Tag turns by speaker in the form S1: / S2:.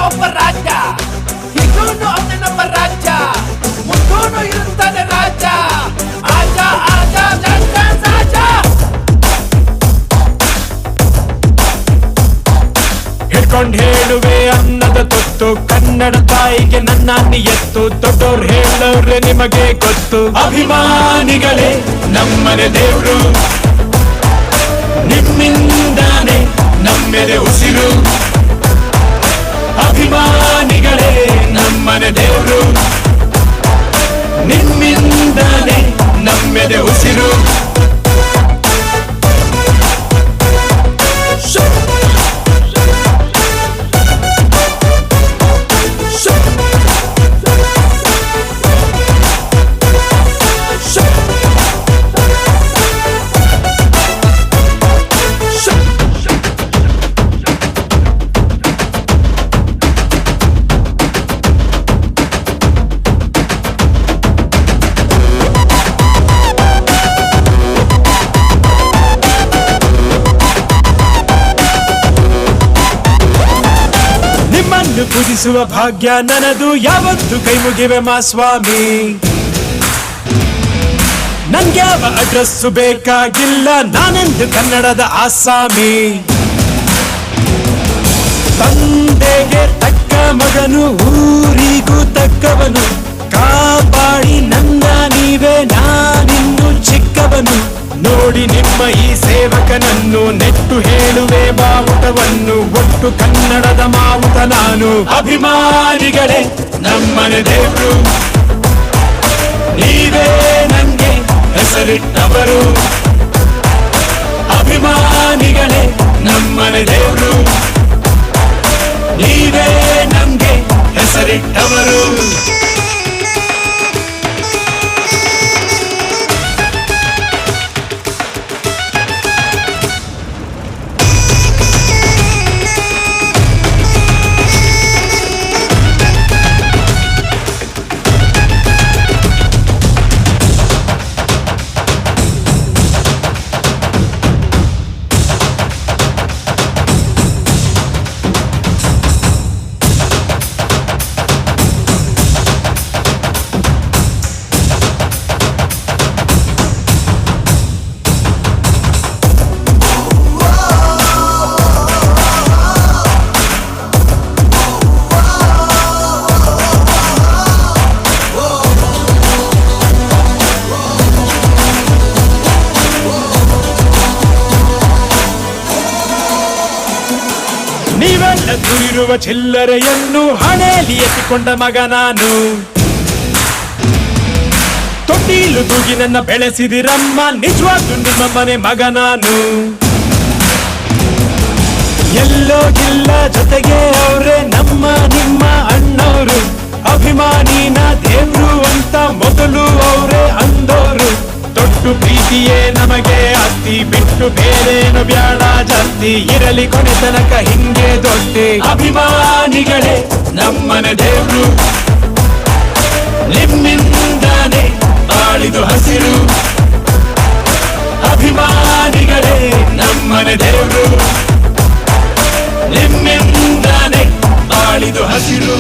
S1: ಒಬ್ಬ ರಾಜ, ಹೀಗೂನು ಅವನೇ ನಮ್ಮ ರಾಜ, ಮುಂದೂನು ಇರುತ್ತಾನೆ ರಾಜ. ಆಜ ಆಜ ಜಂಜ ಸಾಜ. ಹಿಡ್ಕೊಂಡ್ ಹೇಳುವೆ ಅನ್ನದ ತೊತ್ತು, ಕನ್ನಡ ತಾಯಿಗೆ ನನ್ನ ನಿಯತ್ತು. ದೊಡ್ಡೋರ್ ಹೇಳೋರೆ ನಿಮಗೆ ಗೊತ್ತು. ಅಭಿಮಾನಿಗಳೇ ನಮ್ಮನೆ ದೇವ್ರು, ನಿಮ್ಮಿಂದಾನೆ ನಮ್ಮೆದೆ ಉಸಿರು. ಅಭಿಮಾನಿಗಳೇ ನಮ್ಮನೆ ದೇವ್ರು, ನಿಮ್ಮಿಂದಾನೆ ನಮ್ಮೆದೆ ಉಸಿರು. ಪೂಜಿಸುವ ಭಾಗ್ಯ ನನದು, ಯಾವತ್ತು ಕೈ ಮುಗಿವೆ ಮಾ ಸ್ವಾಮಿ. ನನ್ಗ್ಯಾವ ಅಡ್ರೆಸ್ಸು ಬೇಕಾಗಿಲ್ಲ, ನಾನೆಂದು ಕನ್ನಡದ ಆಸಾಮಿ. ತಂದೆಗೆ ತಕ್ಕ ಮಗನು, ಊರಿಗೂ ತಕ್ಕವನು. ಕಾಪಾಡಿ ನನ್ನ ನೀವೇ, ನಾನಿನ್ನು ಚಿಕ್ಕವನು. ನೋಡಿ ನಿಮ್ಮ ಈ ಸೇವಕನನ್ನು, ನೆಟ್ಟು ಹೇಳುವೆ ಬಾವುಟವನ್ನು. ಒಟ್ಟು ಕನ್ನಡದ ಮಾವುತ ನಾನು. ಅಭಿಮಾನಿಗಳೇ ನಮ್ಮನೆ ದೇವ್ರು, ನೀವೇ ನಂಗೆ ಹೆಸರಿಟ್ಟವರು. ಅಭಿಮಾನಿಗಳೇ ನಮ್ಮನೆ ದೇವ್ರು, ನೀವೇ ನಂಗೆ ಹೆಸರಿಟ್ಟವರು. ನೀವೆಲ್ಲ ದುಡಿರುವ ಚಿಲ್ಲರೆಯನ್ನು ಹಣೆಯಲ್ಲಿ ಎತ್ತಿಕೊಂಡ ಮಗ ನಾನು. ತೊಟ್ಟಿಲು ತೂಗಿ ನನ್ನ ಬೆಳೆಸಿದಿರಮ್ಮ, ನಿಜವಾಗ್ಲೂ ನಿಮ್ಮ ಮನೆ ಮಗ ನಾನು. ಎಲ್ಲೋಗಿಲ್ಲ ಜೊತೆಗೆ ಅವರೇ ನಮ್ಮ ನಿಮ್ಮ ಅಣ್ಣವರು. ಅಭಿಮಾನಿನ ದೇವ್ರು ಅಂತ ಮೊದಲು ಅವರೇ ಅಂದೋರು. ತೊಟ್ಟು ಪ್ರೀತಿಯೇ ನಮಗೆ ಆಸ್ತಿ, ಬಿಟ್ಟು ಬೇರೇನು ಬ್ಯಾಡ ಜಾಸ್ತಿ. ಇರಲಿ ಕೊನೆ ತನಕ ಹಿಂಗೆ ದೊಡ್ಡಿ. ಅಭಿಮಾನಿಗಳೇ ನಮ್ಮನೆ ದೇವ್ರು, ನಿಮ್ಮಿಂದಾನೆ ಆಳಿದು ಹಸಿರು. ಅಭಿಮಾನಿಗಳೇ ನಮ್ಮನೆ ದೇವ್ರು, ನಿಮ್ಮಿಂದಾನೆ ಆಳಿದು ಹಸಿರು.